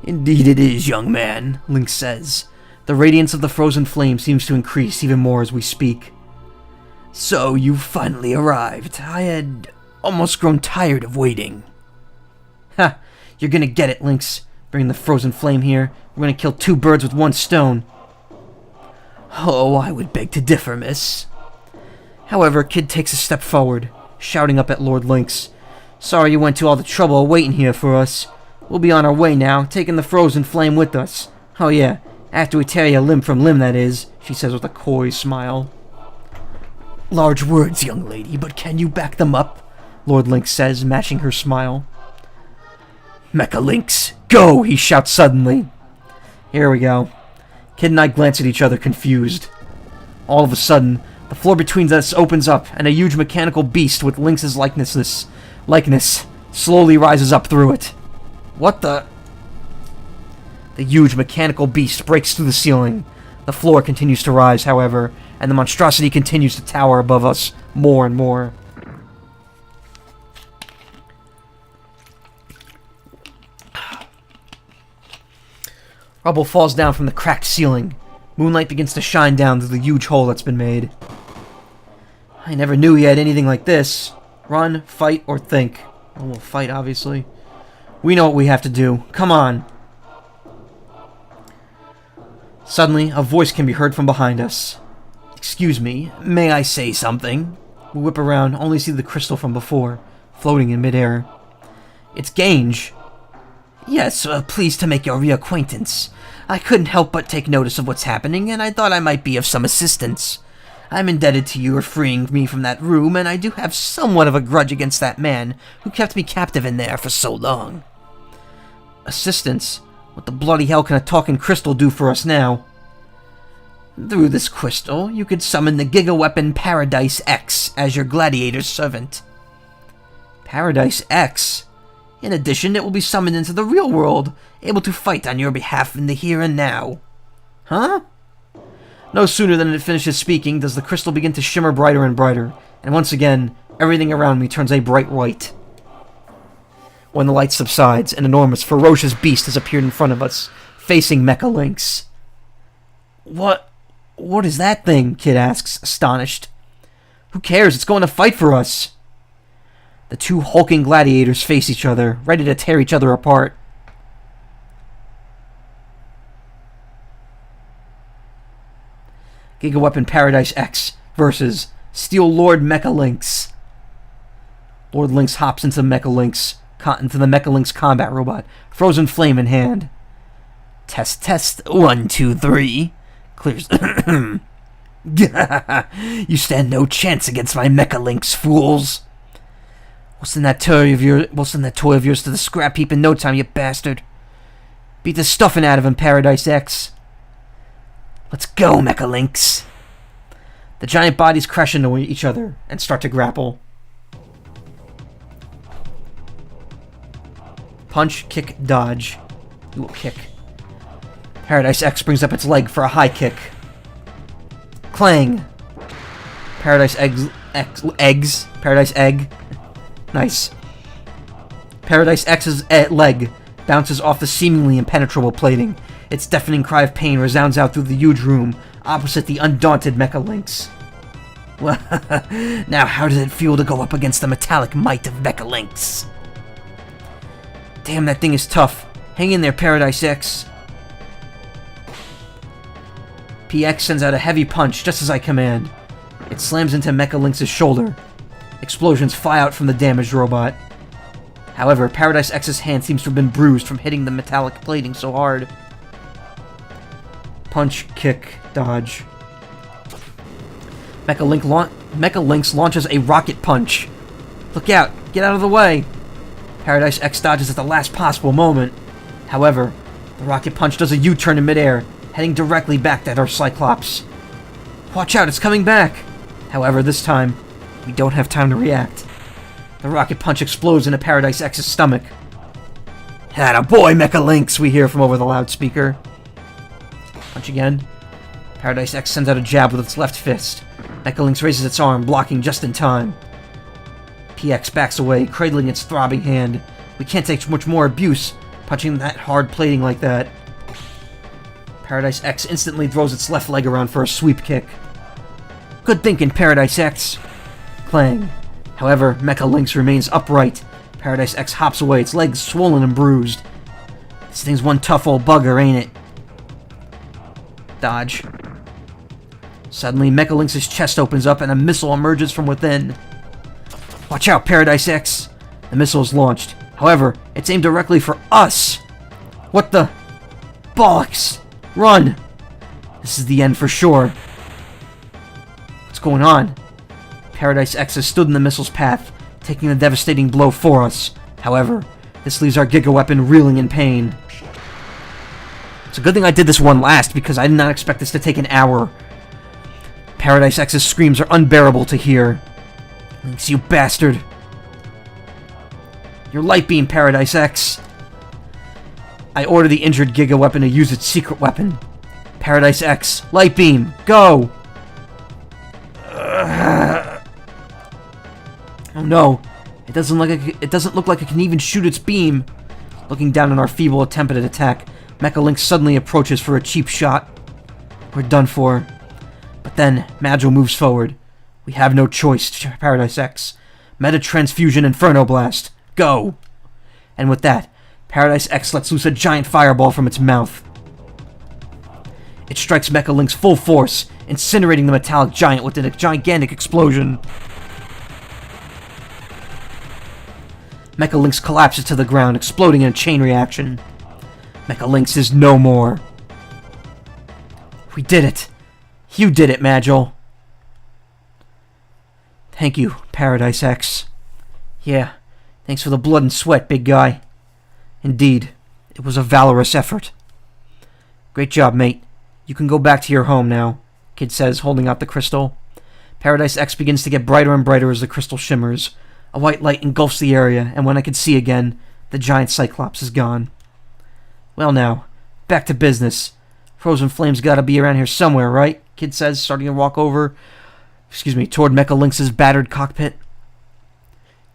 Indeed it is, young man, Lynx says. The radiance of the frozen flame seems to increase even more as we speak. So, you've finally arrived. I had almost grown tired of waiting. Ha! You're gonna get it, Lynx. Bringing the frozen flame here. We're gonna kill 2 birds with 1 stone. Oh, I would beg to differ, miss. However, Kid takes a step forward, shouting up at Lord Lynx. Sorry you went to all the trouble of waiting here for us. We'll be on our way now, taking the frozen flame with us. Oh yeah, after we tear you limb from limb, that is, she says with a coy smile. Large words, young lady, but can you back them up? Lord Lynx says, matching her smile. Mecha Lynx, go! He shouts suddenly. Here we go. Kid and I glance at each other, confused. All of a sudden, the floor between us opens up, and a huge mechanical beast with Lynx's likeness slowly rises up through it. What the? The huge mechanical beast breaks through the ceiling. The floor continues to rise, however, and the monstrosity continues to tower above us more and more. Rubble falls down from the cracked ceiling. Moonlight begins to shine down through the huge hole that's been made. I never knew he had anything like this. Run, fight, or think. Well, we'll fight, obviously. We know what we have to do. Come on. Suddenly, a voice can be heard from behind us. Excuse me, may I say something? We whip around, only see the crystal from before, floating in midair. It's Gange. Yes, pleased to make your reacquaintance. I couldn't help but take notice of what's happening, and I thought I might be of some assistance. I'm indebted to you for freeing me from that room, and I do have somewhat of a grudge against that man who kept me captive in there for so long. Assistance? What the bloody hell can a talking crystal do for us now? Through this crystal, you could summon the Giga Weapon Paradise X as your gladiator's servant. Paradise X? In addition, it will be summoned into the real world, able to fight on your behalf in the here and now. Huh? No sooner than it finishes speaking does the crystal begin to shimmer brighter and brighter, and once again, everything around me turns a bright white. When the light subsides, an enormous, ferocious beast has appeared in front of us, facing Mecha Lynx. What is that thing? Kid asks, astonished. Who cares? It's going to fight for us. The two hulking gladiators face each other, ready to tear each other apart. Giga Weapon Paradise X versus Steel Lord Mecha Lynx. Lord Lynx hops into the Mecha Lynx combat robot, frozen flame in hand. Test, 1, 2, 3. Clears. You stand no chance against my Mecha Lynx, fools. We'll send that toy of yours to the scrap heap in no time, you bastard. Beat the stuffing out of him, Paradise X. Let's go, Mecha Lynx. The giant bodies crash into each other and start to grapple. Punch, kick, dodge. Ooh, kick. Paradise X brings up its leg for a high kick. Clang. Paradise Egg. Nice. Paradise X's leg bounces off the seemingly impenetrable plating. Its deafening cry of pain resounds out through the huge room, opposite the undaunted Mecha Lynx. Well, now how does it feel to go up against the metallic might of Mecha Lynx? Damn, that thing is tough. Hang in there, Paradise X. PX sends out a heavy punch just as I command. It slams into Mecha Lynx's shoulder. Explosions fly out from the damaged robot. However, Paradise X's hand seems to have been bruised from hitting the metallic plating so hard. Punch, kick, dodge. Mecha Lynx launches a rocket punch. Look out! Get out of the way! Paradise X dodges at the last possible moment. However, the rocket punch does a U-turn in midair, heading directly back at our Cyclops. Watch out, it's coming back! However, this time, we don't have time to react. The rocket punch explodes into Paradise X's stomach. Atta boy, Mecha Lynx, we hear from over the loudspeaker. Punch again. Paradise X sends out a jab with its left fist. Mecha Lynx raises its arm, blocking just in time. PX backs away, cradling its throbbing hand. We can't take much more abuse, punching that hard plating like that. Paradise X instantly throws its left leg around for a sweep kick. Good thinking, Paradise X. Clang. However, Mecha Lynx remains upright. Paradise X hops away, its legs swollen and bruised. This thing's one tough old bugger, ain't it? Dodge. Suddenly, Mecha Lynx's chest opens up and a missile emerges from within. Watch out, Paradise X! The missile is launched. However, it's aimed directly for us! What the... bollocks! Run! This is the end for sure. What's going on? Paradise X has stood in the missile's path, taking the devastating blow for us. However, this leaves our Giga Weapon reeling in pain. It's a good thing I did this one last, because I did not expect this to take an hour. Paradise X's screams are unbearable to hear. Lynx, you bastard! Your light beam, Paradise X! I order the injured Giga Weapon to use its secret weapon. Paradise X, light beam, go! Oh no, it doesn't look like it can even shoot its beam. Looking down on our feeble attempt at attack, Mecha Lynx suddenly approaches for a cheap shot. We're done for. But then, Magil moves forward. We have no choice, Paradise X. Meta Transfusion Inferno Blast. Go! And with that, Paradise X lets loose a giant fireball from its mouth. It strikes Mecha Lynx full force, incinerating the metallic giant with a gigantic explosion. Mecha Lynx collapses to the ground, exploding in a chain reaction. Mecha Lynx is no more. We did it! You did it, Magil! Thank you, Paradise X. Yeah, thanks for the blood and sweat, big guy. Indeed, it was a valorous effort. Great job, mate. You can go back to your home now, Kid says, holding out the crystal. Paradise X begins to get brighter and brighter as the crystal shimmers. A white light engulfs the area, and when I can see again, the giant Cyclops is gone. Well now, back to business. Frozen Flame's gotta be around here somewhere, right? Kid says, starting to walk toward Mecha Lynx's battered cockpit.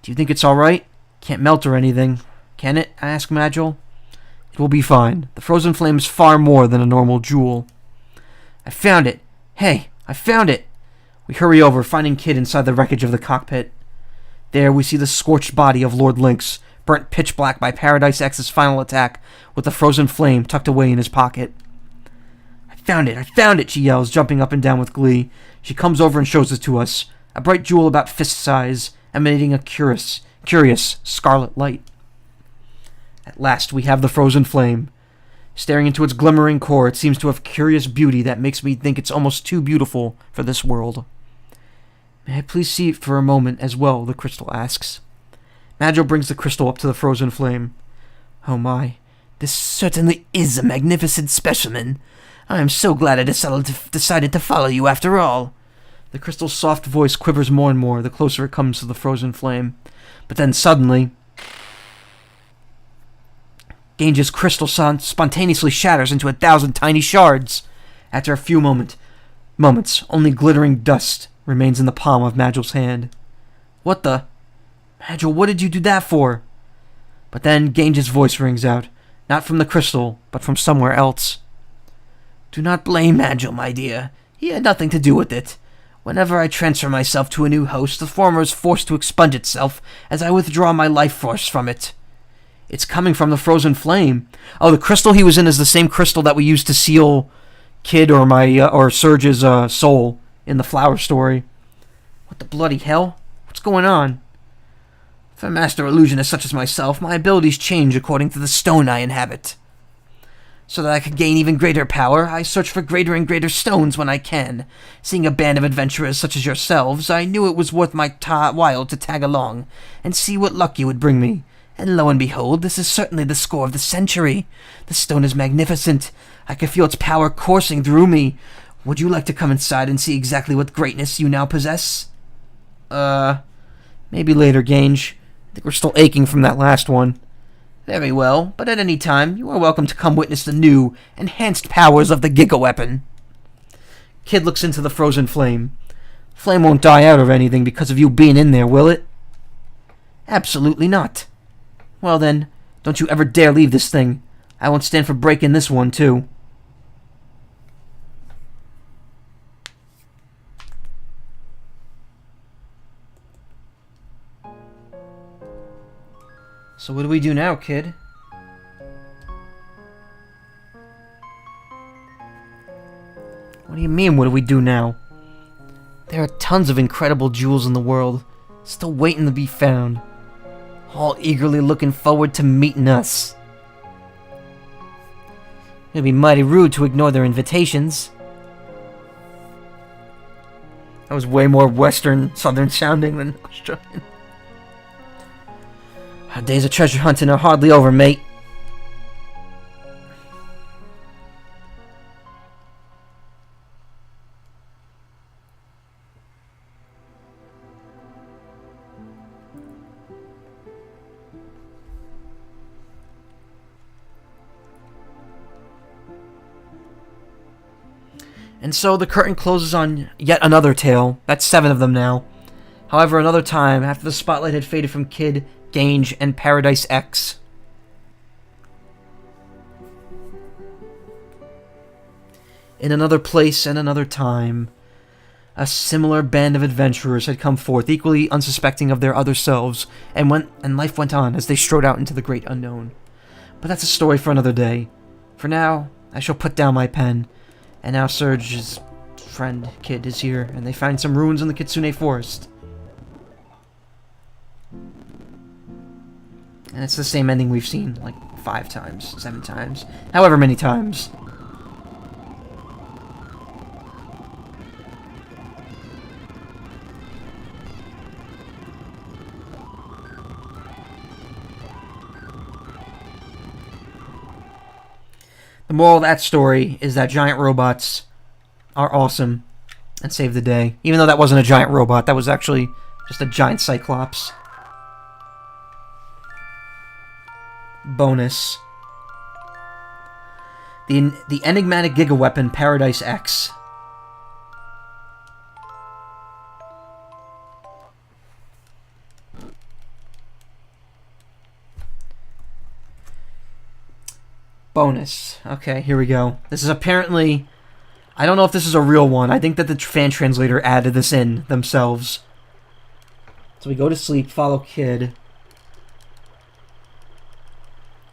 Do you think it's alright? Can't melt or anything, can it? I ask Magil. It will be fine. The Frozen Flame is far more than a normal jewel. I found it! Hey, I found it! We hurry over, finding Kid inside the wreckage of the cockpit. There we see the scorched body of Lord Lynx, burnt pitch black by Paradise X's final attack, with the Frozen Flame tucked away in his pocket. I found it, she yells, jumping up and down with glee. She comes over and shows it to us, a bright jewel about fist size, emanating a curious scarlet light. At last we have the Frozen Flame. Staring into its glimmering core, it seems to have curious beauty that makes me think it's almost too beautiful for this world. May I please see it for a moment as well, the crystal asks. Magil brings the crystal up to the Frozen Flame. Oh my, this certainly is a magnificent specimen. I am so glad I decided to follow you after all. The crystal's soft voice quivers more and more the closer it comes to the Frozen Flame. But then suddenly, Gange's crystal spontaneously shatters into 1,000 tiny shards. After a few moments, only glittering dust remains in the palm of Magil's hand. What the? Magil, what did you do that for? But then Gange's voice rings out, not from the crystal, but from somewhere else. Do not blame Magil, my dear. He had nothing to do with it. Whenever I transfer myself to a new host, the former is forced to expunge itself as I withdraw my life force from it. It's coming from the Frozen Flame. Oh, the crystal he was in is the same crystal that we used to seal Kid or Surge's soul in the flower story. What the bloody hell? What's going on? For a master illusionist such as myself, my abilities change according to the stone I inhabit. So that I could gain even greater power, I search for greater and greater stones when I can. Seeing a band of adventurers such as yourselves, I knew it was worth my while to tag along and see what luck you would bring me. And lo and behold, this is certainly the score of the century. The stone is magnificent. I can feel its power coursing through me. Would you like to come inside and see exactly what greatness you now possess? Maybe later, Gange. I think we're still aching from that last one. Very well, but at any time, you are welcome to come witness the new, enhanced powers of the Giga Weapon. Kid looks into the Frozen Flame. Flame won't die out or anything because of you being in there, will it? Absolutely not. Well then, don't you ever dare leave this thing. I won't stand for breaking this one, too. So what do we do now, Kid? What do you mean, what do we do now? There are tons of incredible jewels in the world, still waiting to be found. All eagerly looking forward to meeting us. It'd be mighty rude to ignore their invitations. That was way more Western, Southern sounding than Australian. Our days of treasure hunting are hardly over, mate. And so the curtain closes on yet another tale. That's 7 of them now. However, another time, after the spotlight had faded from Kid, Gange, and Paradise X. In another place and another time, a similar band of adventurers had come forth, equally unsuspecting of their other selves, and life went on as they strode out into the great unknown. But that's a story for another day. For now, I shall put down my pen, and now Surge's friend, Kid, is here, and they find some ruins in the Kitsune Forest. And it's the same ending we've seen, like, 5 times, 7 times, however many times. The moral of that story is that giant robots are awesome and save the day. Even though that wasn't a giant robot, that was actually just a giant Cyclops. Bonus. The enigmatic gigaweapon Paradise X. Bonus. Okay, here we go. This is apparently... I don't know if this is a real one. I think that the fan translator added this in themselves. So we go to sleep, follow Kid.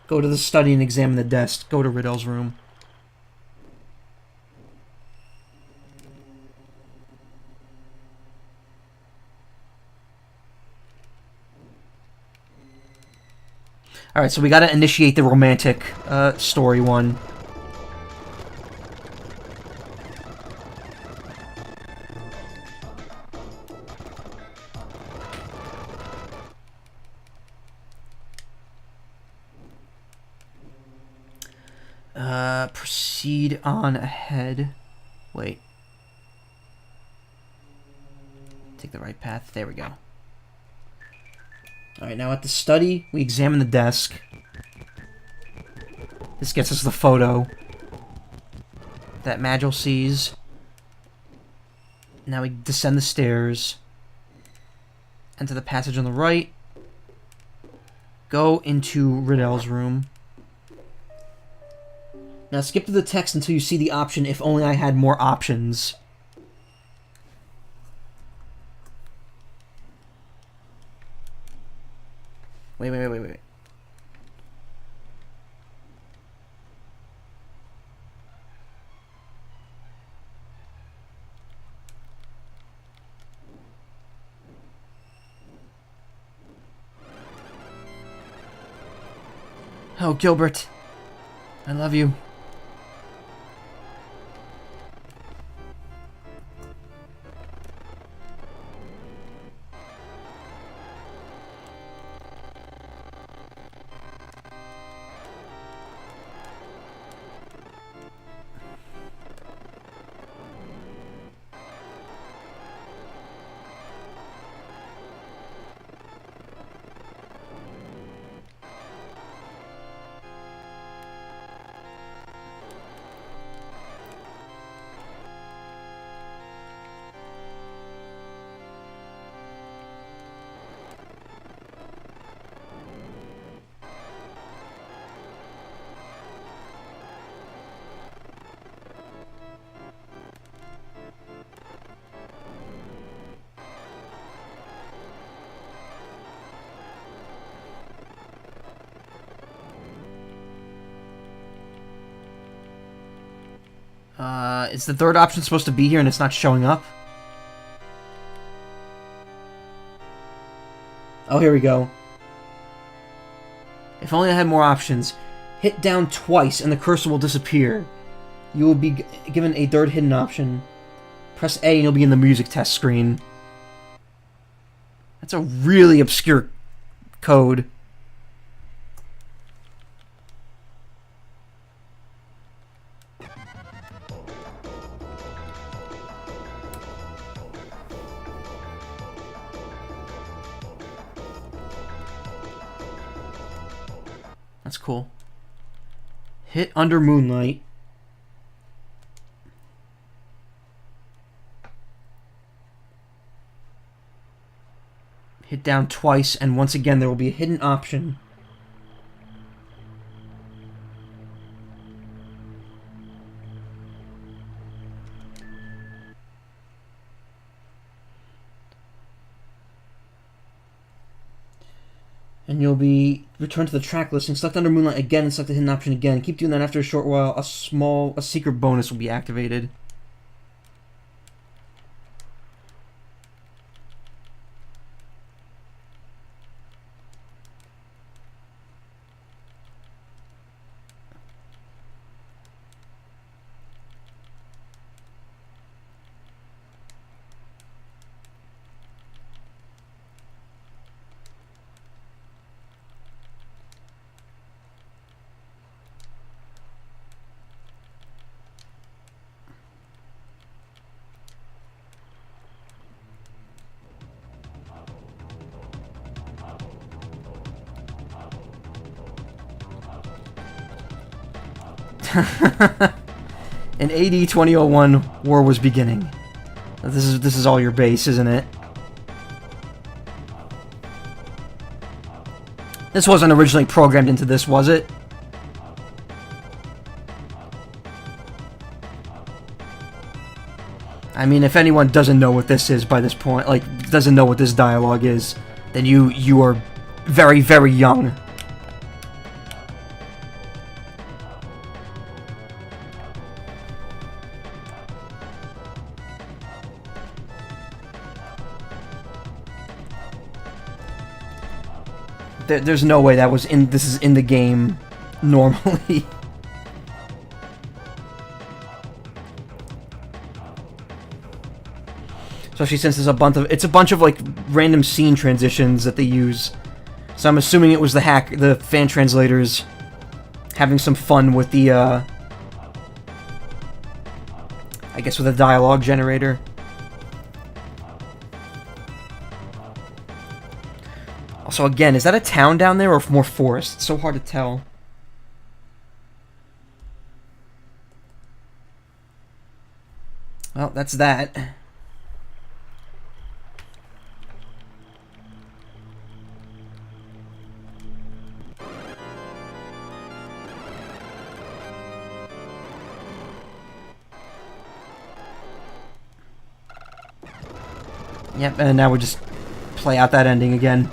Go to the study and examine the desk. Go to Riddell's room. Alright, so we gotta initiate the romantic story one. Proceed on ahead. Wait. Take the right path. There we go. Alright, now at the study, we examine the desk. This gets us the photo that Magil sees. Now we descend the stairs. Enter the passage on the right. Go into Riddell's room. Now skip to the text until you see the option, if only I had more options. Wait. Oh, Gilbert. I love you. Is the third option supposed to be here and it's not showing up? Oh, here we go. If only I had more options. Hit down twice and the cursor will disappear. You will be given a third hidden option. Press A and you'll be in the music test screen. That's a really obscure code. That's cool. Hit under moonlight. Hit down twice, and once again there will be a hidden option. And you'll be returned to the track listing. Select under moonlight again and select the hidden option again. Keep doing that. After a short while, a secret bonus will be activated. In AD 2001, war was beginning. This is all your base, isn't it? This wasn't originally programmed into this, was it? I mean, if anyone doesn't know what this is by this point, like, doesn't know what this dialogue is, then you are very, very young. There's no way that was in. This is in the game normally. Especially since there's it's a bunch of like random scene transitions that they use. So I'm assuming it was the fan translators having some fun with the I guess with a dialogue generator. Also, again, is that a town down there or more forest? It's so hard to tell. Well, that's that. Yep, and now we just play out that ending again.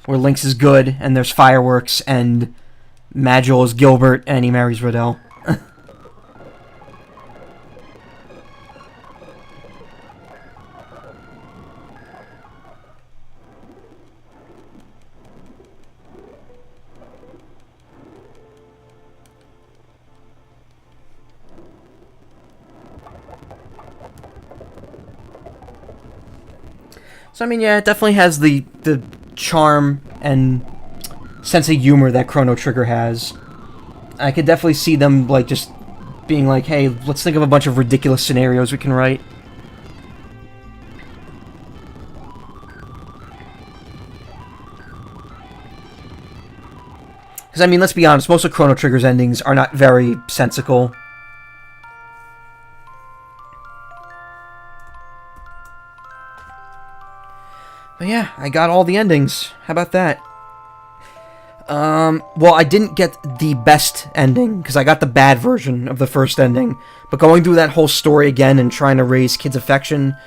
Where Lynx is good, and there's fireworks, and Majel is Gilbert, and he marries Riddell. So I mean, yeah, it definitely has the charm and sense of humor that Chrono Trigger has. I could definitely see them like just being like, "Hey, let's think of a bunch of ridiculous scenarios we can write." Because I mean, let's be honest, most of Chrono Trigger's endings are not very sensical. But yeah, I got all the endings. How about that? Well, I didn't get the best ending, because I got the bad version of the first ending. But going through that whole story again and trying to raise kids' affection,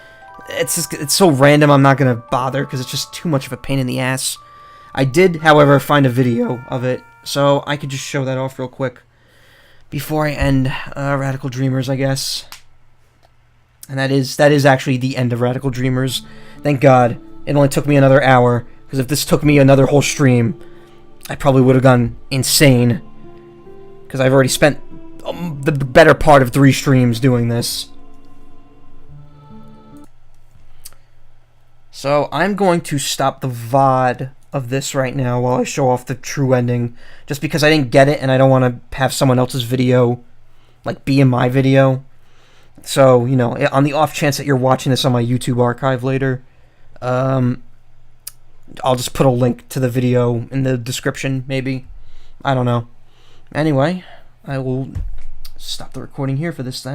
it's so random I'm not going to bother, because it's just too much of a pain in the ass. I did, however, find a video of it, so I could just show that off real quick before I end Radical Dreamers, I guess. And that is actually the end of Radical Dreamers. Thank God. It only took me another hour, because if this took me another whole stream, I probably would have gone insane. Because I've already spent the better part of 3 streams doing this. So I'm going to stop the VOD of this right now while I show off the true ending. Just because I didn't get it, and I don't want to have someone else's video, like, be in my video. So, you know, on the off chance that you're watching this on my YouTube archive later, I'll just put a link to the video in the description, maybe. I don't know. Anyway, I will stop the recording here for this then.